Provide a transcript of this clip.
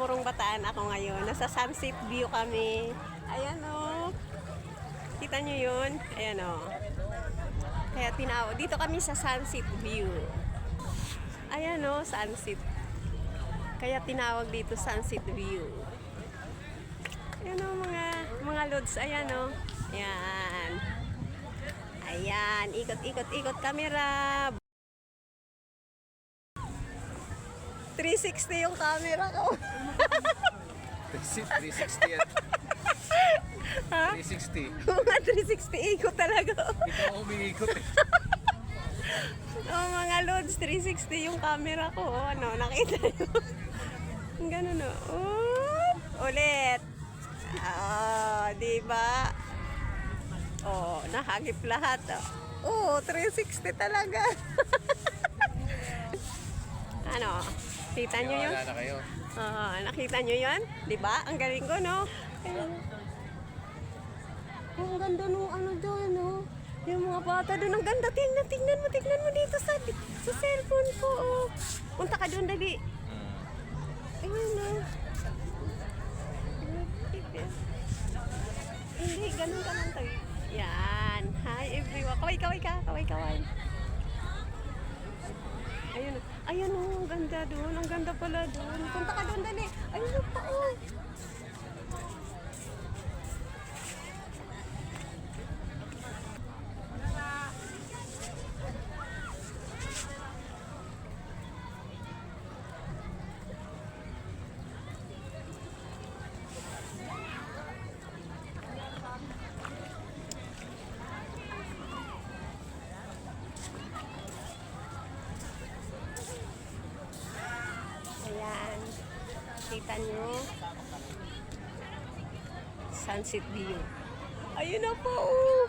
Murong Bataan ako ngayon. Nasa Sunset View kami. Ayan o. Kita nyo yun? Ayan o. Kaya tinawag. Dito kami sa Sunset View. Ayan o, sunset. Kaya tinawag dito Sunset View. Ayan o mga lods. Ayan o. Ayan. Ayan. Ikot camera. 360 yung camera ko. 360 yan. Ha? 360. Mga 360 ikot talaga. Ikaw umiikot eh. Oh, mga lods, 360 yung camera ko. Oh, ano, nakita nyo? Ganun o. Ulit. Oh, diba? Oh, nahagip lahat. Oh, 360 talaga. Ano? Kita nyo yun? Wala na kayo. Nakita nyo yun? Diba? Ang galing ko, no? Ayun. Oh, ang ganda nung ano doon, no? Yung mga bata doon, ang ganda. Tingnan mo dito sa cellphone ko, oh. Punta ka doon, dali. Ayun, no? Hindi, ganun ka lang tayo. Yan. Hi, everyone. Kaway. Ayun, oh, ang ganda doon. Ang ganda pala doon. Punta ka doon, dali. Ayun pa, oh. Ayan. Kita nyo. Sunset View. Ayun na po. Oh.